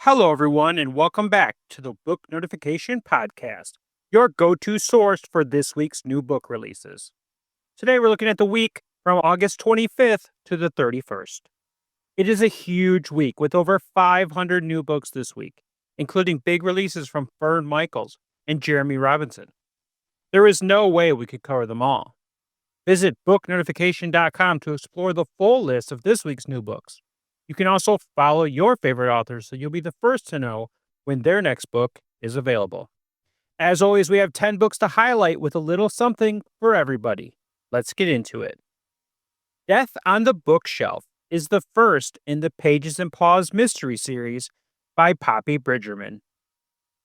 Hello, everyone, and welcome back to the Book Notification Podcast, your go to source for this week's new book releases. Today, we're looking at the week from August 25th to the 31st. It is a huge week with over 500 new books this week, including big releases from Fern Michaels and Jeremy Robinson. There is no way we could cover them all. Visit booknotification.com to explore the full list of this week's new books. You can also follow your favorite authors so you'll be the first to know when their next book is available. As always, we have 10 books to highlight with a little something for everybody. Let's get into it. Death on the Bookshelf is the first in the Pages and Paws mystery series by Poppy Bridgerman.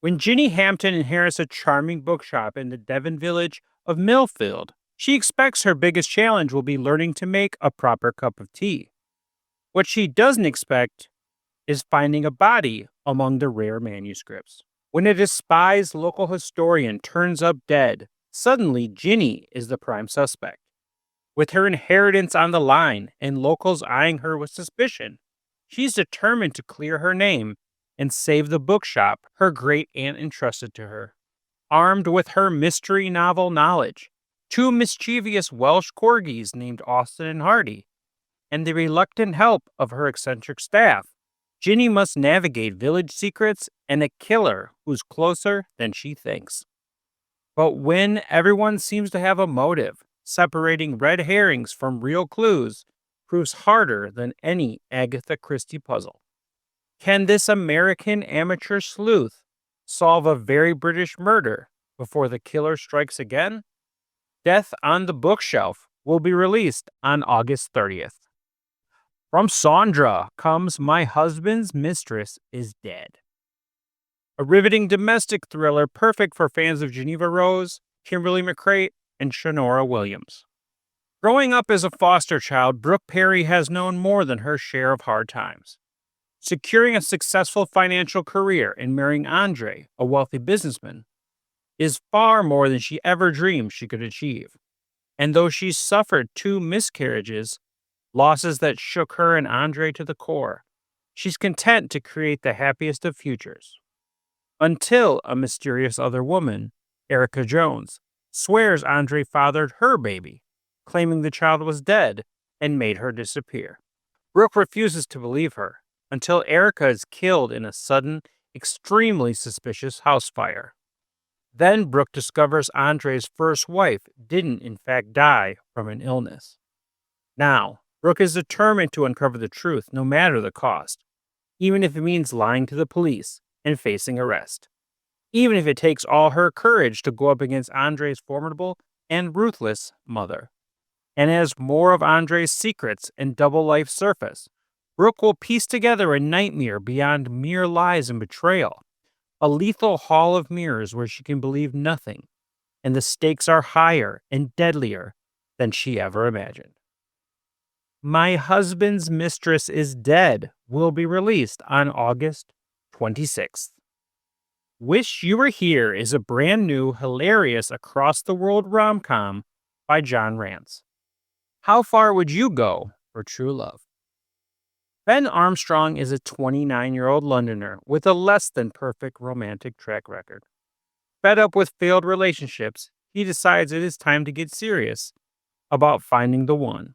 When Ginny Hampton inherits a charming bookshop in the Devon village of Millfield, she expects her biggest challenge will be learning to make a proper cup of tea. What she doesn't expect is finding a body among the rare manuscripts. When a despised local historian turns up dead, suddenly Ginny is the prime suspect. With her inheritance on the line and locals eyeing her with suspicion, she's determined to clear her name and save the bookshop her great aunt entrusted to her. Armed with her mystery novel knowledge, two mischievous Welsh corgis named Austin and Hardy, and the reluctant help of her eccentric staff, Ginny must navigate village secrets and a killer who's closer than she thinks. But when everyone seems to have a motive, separating red herrings from real clues proves harder than any Agatha Christie puzzle. Can this American amateur sleuth solve a very British murder before the killer strikes again? Death on the Bookshelf will be released on August 30th. From Saundra comes My Husband's Mistress is Dead. A riveting domestic thriller perfect for fans of Geneva Rose, Kimberly McCreight, and Shonora Williams. Growing up as a foster child, Brooke Perry has known more than her share of hard times. Securing a successful financial career and marrying Andre, a wealthy businessman, is far more than she ever dreamed she could achieve. And though she's suffered 2 miscarriages, losses that shook her and Andre to the core, she's content to create the happiest of futures. Until a mysterious other woman, Erica Jones, swears Andre fathered her baby, claiming the child was dead and made her disappear. Brooke refuses to believe her until Erica is killed in a sudden, extremely suspicious house fire. Then Brooke discovers Andre's first wife didn't in fact die from an illness. Now, Brooke is determined to uncover the truth no matter the cost, even if it means lying to the police and facing arrest. Even if it takes all her courage to go up against Andre's formidable and ruthless mother. And as more of Andre's secrets and double life surface, Brooke will piece together a nightmare beyond mere lies and betrayal, a lethal hall of mirrors where she can believe nothing, and the stakes are higher and deadlier than she ever imagined. My Husband's Mistress is Dead will be released on August 26th. Wish You Were Here is a brand new, hilarious, across-the-world rom-com by John Rance. How far would you go for true love? Ben Armstrong is a 29-year-old Londoner with a less-than-perfect romantic track record. Fed up with failed relationships, he decides it is time to get serious about finding the one.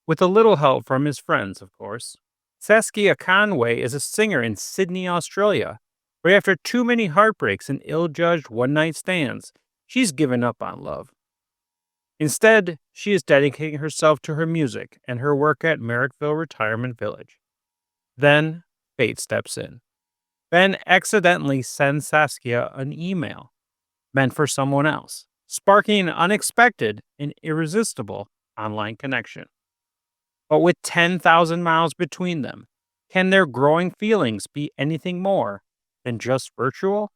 With a little help from his friends, of course. Saskia Conway is a singer in Sydney, Australia, where after too many heartbreaks and ill-judged one-night stands, she's given up on love. Instead, she is dedicating herself to her music and her work at Merrickville Retirement Village. Then, fate steps in. Ben accidentally sends Saskia an email meant for someone else, sparking an unexpected and irresistible online connection. But with 10,000 miles between them, can their growing feelings be anything more than just virtual?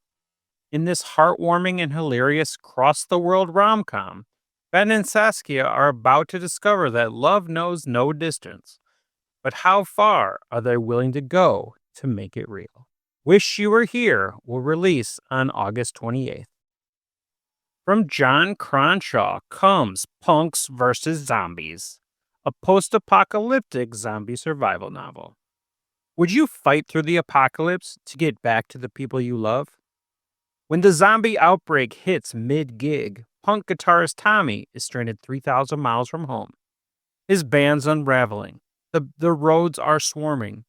In this heartwarming and hilarious cross-the-world rom-com, Ben and Saskia are about to discover that love knows no distance. But how far are they willing to go to make it real? Wish You Were Here will release on August 28th. From John Cronshaw comes Punks vs. Zombies, a post-apocalyptic zombie survival novel. Would you fight through the apocalypse to get back to the people you love? When the zombie outbreak hits mid-gig, punk guitarist Tommy is stranded 3,000 miles from home. His band's unraveling, the roads are swarming,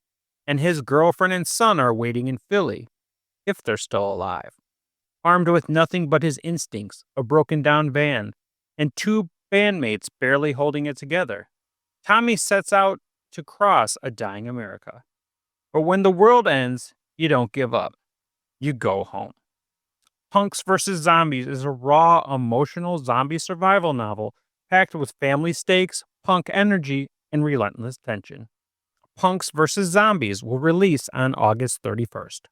and his girlfriend and son are waiting in Philly, if they're still alive. Armed with nothing but his instincts, a broken down van, and two bandmates barely holding it together, Tommy sets out to cross a dying America. But when the world ends, you don't give up. You go home. Punks vs. Zombies is a raw, emotional zombie survival novel packed with family stakes, punk energy, and relentless tension. Punks vs. Zombies will release on August 31st.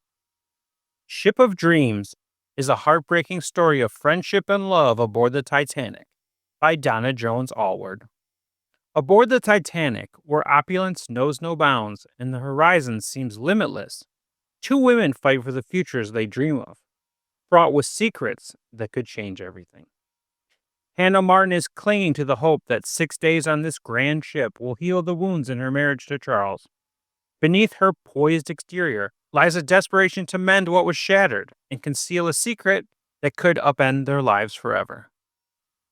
Ship of Dreams is a heartbreaking story of friendship and love aboard the Titanic by Donna Jones Alward. Aboard the Titanic, where opulence knows no bounds and the horizon seems limitless, two women fight for the futures they dream of, fraught with secrets that could change everything. Hannah Martin is clinging to the hope that 6 days on this grand ship will heal the wounds in her marriage to Charles. Beneath her poised exterior lies a desperation to mend what was shattered and conceal a secret that could upend their lives forever.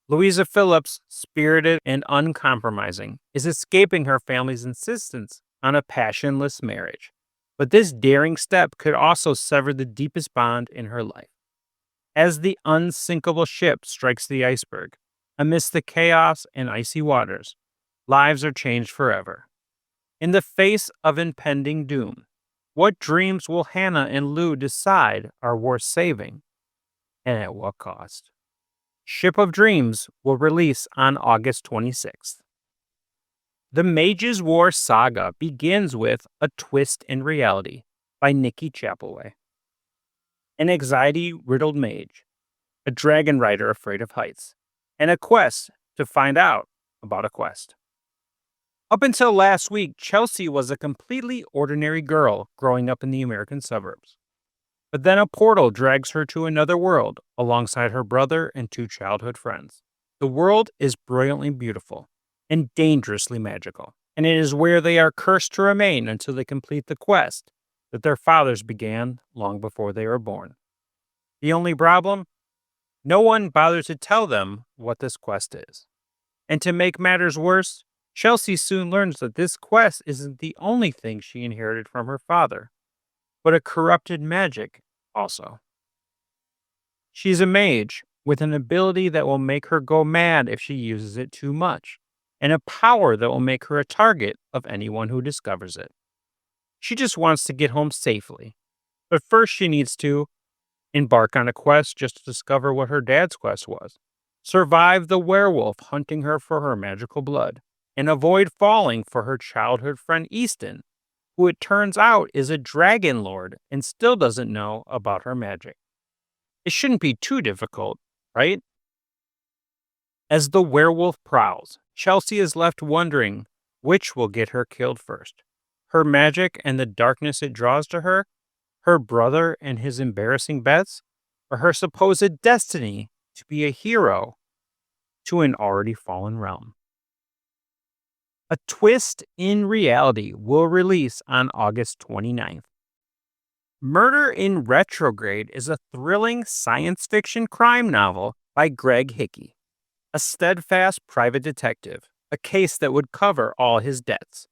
Louisa Phillips, spirited and uncompromising, is escaping her family's insistence on a passionless marriage. But this daring step could also sever the deepest bond in her life. As the unsinkable ship strikes the iceberg, amidst the chaos and icy waters, lives are changed forever. In the face of impending doom, what dreams will Hannah and Lou decide are worth saving, and at what cost? Ship of Dreams will release on August 26th. The Mage's War saga begins with A Twist in Reality by Nicki Chapelway. An anxiety-riddled mage, a dragon rider afraid of heights, and a quest to find out about a quest. Up until last week, Chelsea was a completely ordinary girl growing up in the American suburbs. But then a portal drags her to another world alongside her brother and two childhood friends. The world is brilliantly beautiful and dangerously magical, and it is where they are cursed to remain until they complete the quest that their fathers began long before they were born. The only problem? No one bothers to tell them what this quest is. And to make matters worse, Chelsea soon learns that this quest isn't the only thing she inherited from her father, but a corrupted magic also. She's a mage with an ability that will make her go mad if she uses it too much, and a power that will make her a target of anyone who discovers it. She just wants to get home safely, but first she needs to embark on a quest just to discover what her dad's quest was, survive the werewolf hunting her for her magical blood, and avoid falling for her childhood friend Easton, who it turns out is a dragon lord and still doesn't know about her magic. It shouldn't be too difficult, right? As the werewolf prowls, Chelsea is left wondering which will get her killed first. Her magic and the darkness it draws to her, her brother and his embarrassing bets, or her supposed destiny to be a hero to an already fallen realm. A Twist in Reality will release on August 29th. Murder in Retrograde is a thrilling science fiction crime novel by Greg Hickey, a steadfast private detective, a case that would cover all his debts.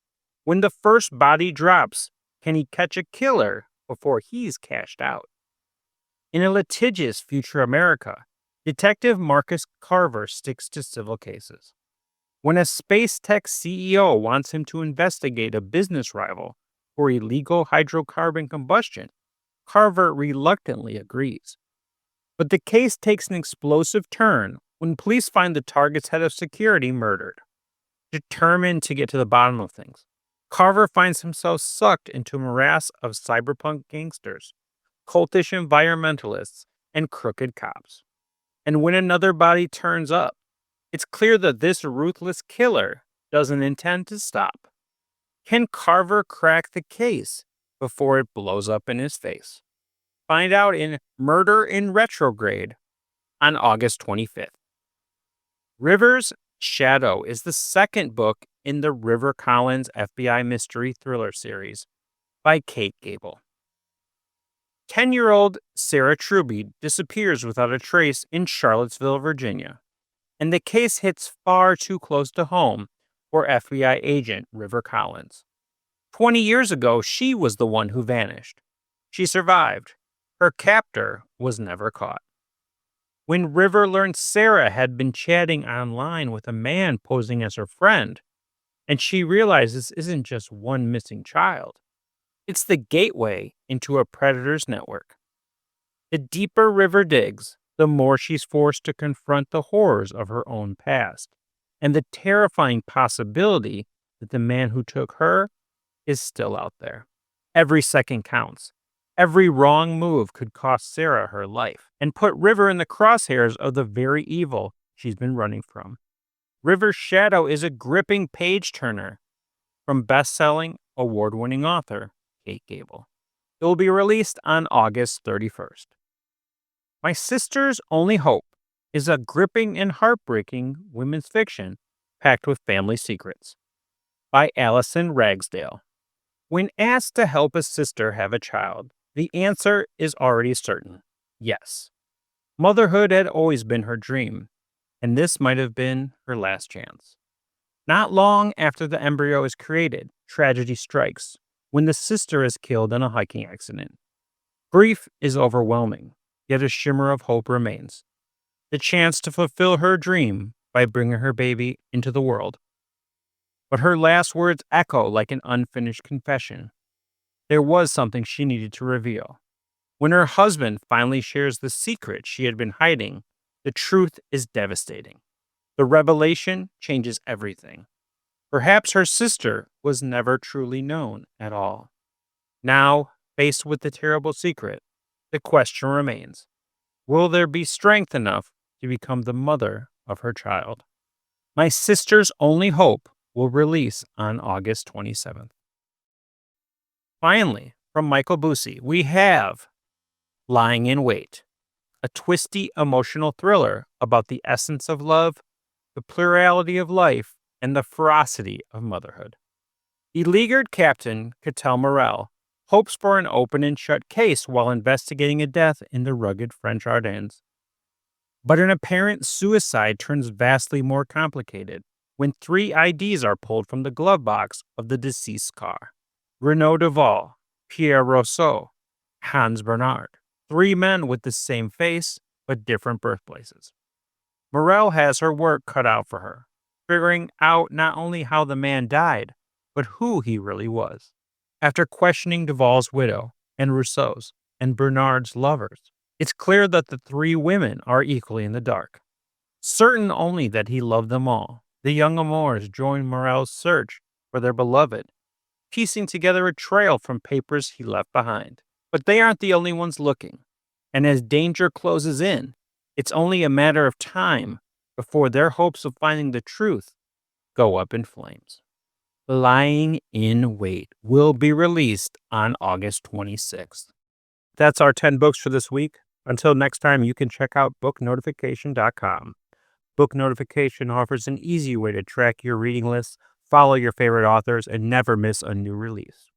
When the first body drops, can he catch a killer before he's cashed out? In a litigious future America, Detective Marcus Carver sticks to civil cases. When a space tech CEO wants him to investigate a business rival for illegal hydrocarbon combustion, Carver reluctantly agrees. But the case takes an explosive turn when police find the target's head of security murdered. Determined to get to the bottom of things, Carver finds himself sucked into a morass of cyberpunk gangsters, cultish environmentalists, and crooked cops. And when another body turns up, it's clear that this ruthless killer doesn't intend to stop. Can Carver crack the case before it blows up in his face? Find out in Murder in Retrograde on August 25th. River's Shadow is the second book in the River Collins FBI mystery thriller series. by Kate Gable. 10-year-old Sarah Truby disappears without a trace in Charlottesville, Virginia, and the case hits far too close to home for FBI agent River Collins. 20 years ago, she was the one who vanished. She survived. Her captor was never caught. When River learned Sarah had been chatting online with a man posing as her friend, and she realized this isn't just one missing child, it's the gateway into a predator's network. The deeper River digs, the more she's forced to confront the horrors of her own past, and the terrifying possibility that the man who took her is still out there. Every second counts. Every wrong move could cost Sarah her life and put River in the crosshairs of the very evil she's been running from. River's shadow is a gripping page-turner from best-selling, award-winning author Kate Gable. It will be released on August 31st. My Sister's Only Hope is a gripping and heartbreaking women's fiction packed with family secrets by Alison Ragsdale. When asked to help a sister have a child, the answer is already certain: yes. Motherhood had always been her dream, and this might have been her last chance. Not long after the embryo is created, tragedy strikes when the sister is killed in a hiking accident. Grief is overwhelming, yet a shimmer of hope remains: the chance to fulfill her dream by bringing her baby into the world. But her last words echo like an unfinished confession. There was something she needed to reveal. When her husband finally shares the secret she had been hiding, the truth is devastating. The revelation changes everything. Perhaps her sister was never truly known at all. Now, faced with the terrible secret, the question remains: will there be strength enough to become the mother of her child? My Sister's Only Hope will release on August 27th. Finally, from Michael Bussi, we have Lying in Wait, a twisty emotional thriller about the essence of love, the plurality of life, and the ferocity of motherhood. Beleaguered Captain Cattell Morel hopes for an open and shut case while investigating a death in the rugged French Ardennes. But an apparent suicide turns vastly more complicated when 3 IDs are pulled from the glove box of the deceased's car. Renaud Duval, Pierre Rousseau, Hans Bernard. 3 men with the same face, but different birthplaces. Morel has her work cut out for her, figuring out not only how the man died, but who he really was. After questioning Duval's widow, and Rousseau's, and Bernard's lovers, it's clear that the 3 women are equally in the dark. Certain only that he loved them all, the young amours join Morel's search for their beloved, piecing together a trail from papers he left behind. But they aren't the only ones looking, and as danger closes in, it's only a matter of time before their hopes of finding the truth go up in flames. Lying in Wait will be released on August 26th. That's our 10 books for this week. Until next time, you can check out booknotification.com. Book Notification offers an easy way to track your reading lists, follow your favorite authors, and never miss a new release.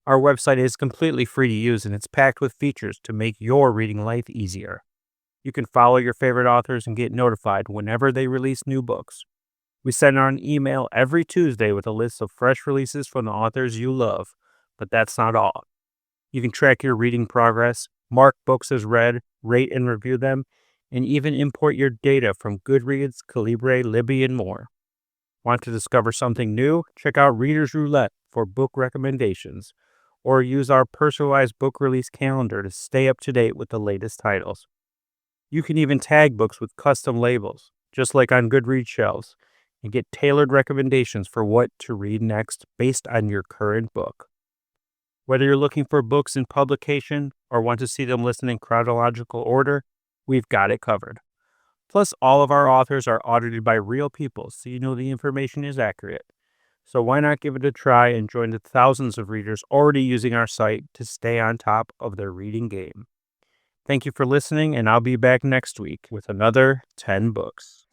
Our website is completely free to use, and it's packed with features to make your reading life easier. You can follow your favorite authors and get notified whenever they release new books. We send out an email every Tuesday with a list of fresh releases from the authors you love, but that's not all. You can track your reading progress, mark books as read, rate and review them, and even import your data from Goodreads, Calibre, Libby, and more. Want to discover something new? Check out Reader's Roulette for book recommendations, or use our personalized book release calendar to stay up to date with the latest titles. You can even tag books with custom labels, just like on Goodreads shelves, and get tailored recommendations for what to read next based on your current book. Whether you're looking for books in publication or want to see them listed in chronological order, we've got it covered. Plus, all of our authors are audited by real people, so you know the information is accurate. So why not give it a try and join the thousands of readers already using our site to stay on top of their reading game. Thank you for listening, and I'll be back next week with another 10 books.